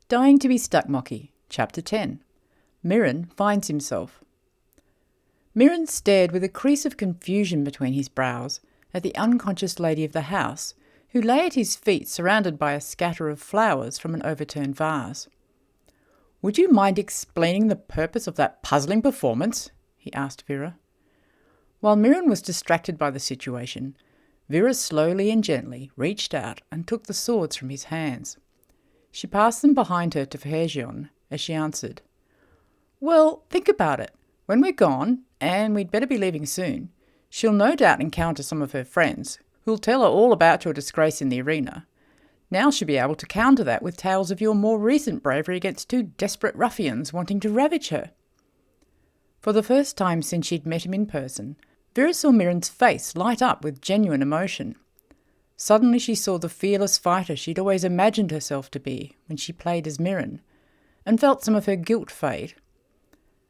Dying to be Stuckmocky, Chapter 10. Mirren finds himself. Mirren stared with a crease of confusion between his brows at the unconscious lady of the house, who lay at his feet surrounded by a scatter of flowers from an overturned vase. "Would you mind explaining the purpose of that puzzling performance?" he asked Vera. While Mirren was distracted by the situation, Vera slowly and gently reached out and took the swords from his hands. She passed them behind her to Verheerjon as she answered, "Well, think about it. When we're gone, and we'd better be leaving soon, she'll no doubt encounter some of her friends, who'll tell her all about your disgrace in the arena. Now she'll be able to counter that with tales of your more recent bravery against two desperate ruffians wanting to ravage her." For the first time since she'd met him in person, Vera saw Mirren's face light up with genuine emotion. Suddenly she saw the fearless fighter she'd always imagined herself to be when she played as Mirren, and felt some of her guilt fade.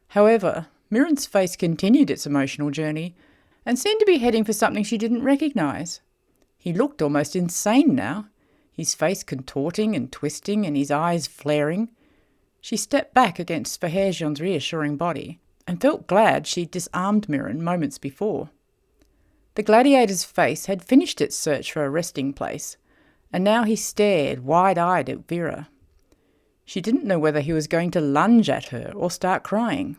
However, Mirren's face continued its emotional journey, and seemed to be heading for something she didn't recognise. He looked almost insane now, his face contorting and twisting and his eyes flaring. She stepped back against Verheerjon's reassuring body, and felt glad she'd disarmed Mirren moments before. The gladiator's face had finished its search for a resting place, and now he stared wide-eyed at Vera. She didn't know whether he was going to lunge at her or start crying.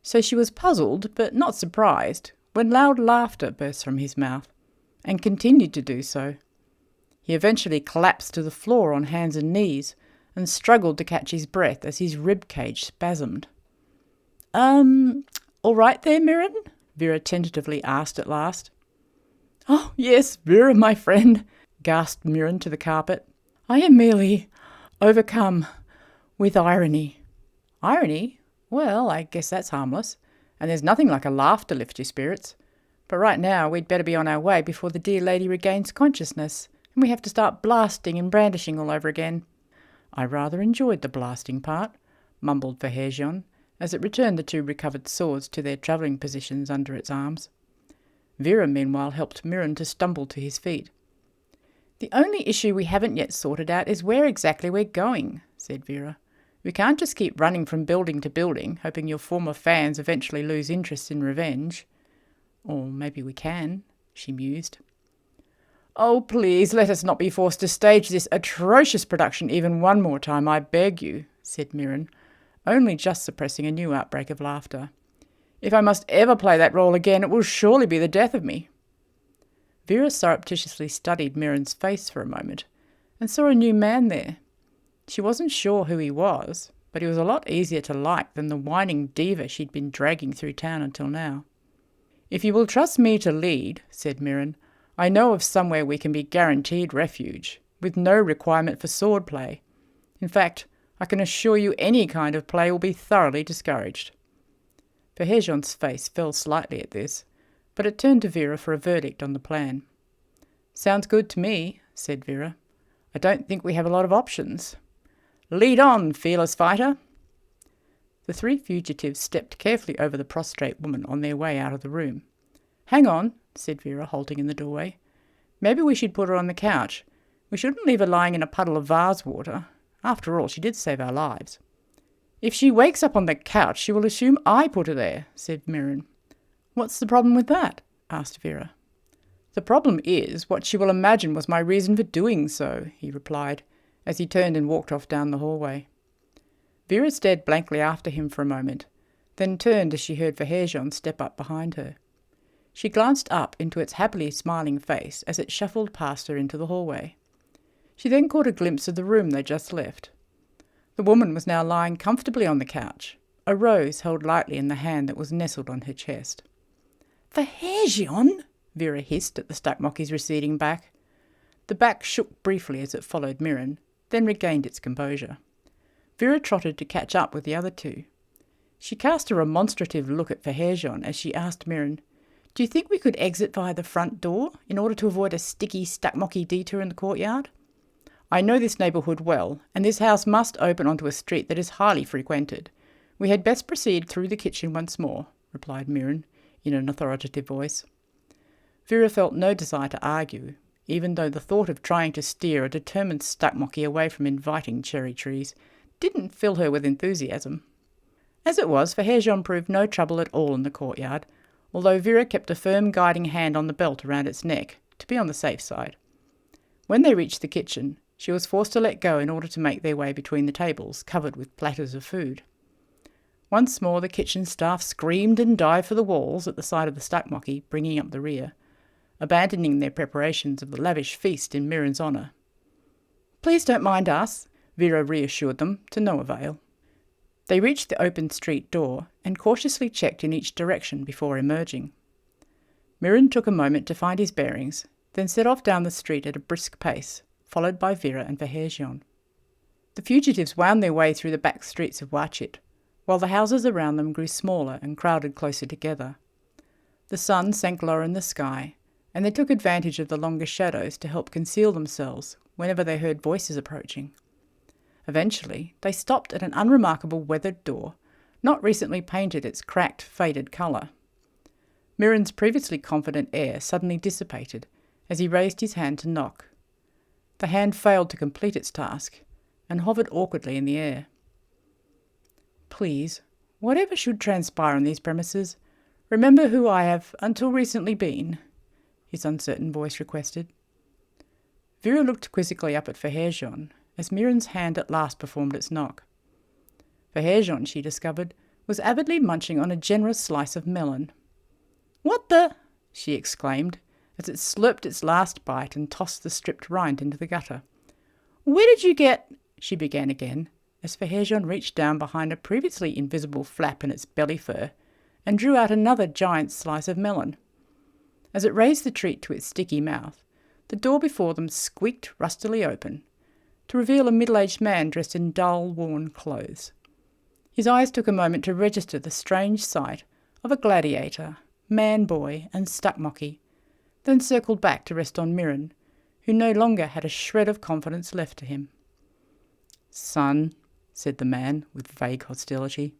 So she was puzzled, but not surprised, when loud laughter burst from his mouth, and continued to do so. He eventually collapsed to the floor on hands and knees, and struggled to catch his breath as his rib cage spasmed. All right there, Mirren?" Vera tentatively asked at last. "Oh, yes, Vera, my friend," gasped Mirren to the carpet. "I am merely overcome with irony." "Irony? Well, I guess that's harmless, and there's nothing like a laugh to lift your spirits. But right now we'd better be on our way before the dear lady regains consciousness, and we have to start blasting and brandishing all over again." "I rather enjoyed the blasting part," mumbled Verheerjon, as it returned the two recovered swords to their travelling positions under its arms. Vera meanwhile helped Mirren to stumble to his feet. "The only issue we haven't yet sorted out is where exactly we're going," said Vera. "We can't just keep running from building to building, hoping your former fans eventually lose interest in revenge. Or maybe we can," she mused. "Oh, please let us not be forced to stage this atrocious production even one more time, I beg you," said Mirren, only just suppressing a new outbreak of laughter. "If I must ever play that role again, it will surely be the death of me." Vera surreptitiously studied Mirren's face for a moment, and saw a new man there. She wasn't sure who he was, but he was a lot easier to like than the whining diva she'd been dragging through town until now. "If you will trust me to lead," said Mirren, "I know of somewhere we can be guaranteed refuge, with no requirement for sword play. In fact, I can assure you any kind of play will be thoroughly discouraged." Verheerjon's face fell slightly at this, but it turned to Vera for a verdict on the plan. "Sounds good to me," said Vera. "I don't think we have a lot of options. Lead on, fearless fighter." The three fugitives stepped carefully over the prostrate woman on their way out of the room. "Hang on," said Vera, halting in the doorway. "Maybe we should put her on the couch. We shouldn't leave her lying in a puddle of vase water. After all, she did save our lives." "If she wakes up on the couch, she will assume I put her there," said Mirren. "What's the problem with that?" asked Vera. "The problem is what she will imagine was my reason for doing so," he replied, as he turned and walked off down the hallway. Vera stared blankly after him for a moment, then turned as she heard Verheerjon step up behind her. She glanced up into its happily smiling face as it shuffled past her into the hallway. She then caught a glimpse of the room they just left. The woman was now lying comfortably on the couch, a rose held lightly in the hand that was nestled on her chest. "Verheerjon!" Vera hissed at the Stuckmocky's receding back. The back shook briefly as it followed Mirren, then regained its composure. Vera trotted to catch up with the other two. She cast a remonstrative look at Verheerjon as she asked Mirren, "Do you think we could exit via the front door in order to avoid a sticky Stuckmocky detour in the courtyard? I know this neighbourhood well, and this house must open onto a street that is highly frequented. We had best proceed through the kitchen once more," replied Mirren, in an authoritative voice. Vera felt no desire to argue, even though the thought of trying to steer a determined Stuckmocky away from inviting cherry trees didn't fill her with enthusiasm. As it was, Verheerjon proved no trouble at all in the courtyard, although Vera kept a firm guiding hand on the belt around its neck, to be on the safe side. When they reached the kitchen, she was forced to let go in order to make their way between the tables, covered with platters of food. Once more the kitchen staff screamed and dived for the walls at the sight of the Stuckmocky bringing up the rear, abandoning their preparations of the lavish feast in Mirren's honour. "Please don't mind us," Vera reassured them, to no avail. They reached the open street door and cautiously checked in each direction before emerging. Mirren took a moment to find his bearings, then set off down the street at a brisk pace, followed by Vera and Verheerjon. The fugitives wound their way through the back streets of Watchit, while the houses around them grew smaller and crowded closer together. The sun sank lower in the sky, and they took advantage of the longer shadows to help conceal themselves whenever they heard voices approaching. Eventually, they stopped at an unremarkable weathered door, not recently painted its cracked, faded colour. Mirren's previously confident air suddenly dissipated as he raised his hand to knock. The hand failed to complete its task and hovered awkwardly in the air. "Please, whatever should transpire on these premises, remember who I have until recently been," his uncertain voice requested. Vera looked quizzically up at Verheerjon as Mirren's hand at last performed its knock. Verheerjon, she discovered, was avidly munching on a generous slice of melon. "What the—" she exclaimed, as it slurped its last bite and tossed the stripped rind into the gutter. "Where did you get—" she began again, as Verheerjon reached down behind a previously invisible flap in its belly fur and drew out another giant slice of melon. As it raised the treat to its sticky mouth, the door before them squeaked rustily open, to reveal a middle-aged man dressed in dull, worn clothes. His eyes took a moment to register the strange sight of a gladiator, man-boy and Stuckmocky, then circled back to rest on Mirren, who no longer had a shred of confidence left to him. "Son," said the man with vague hostility,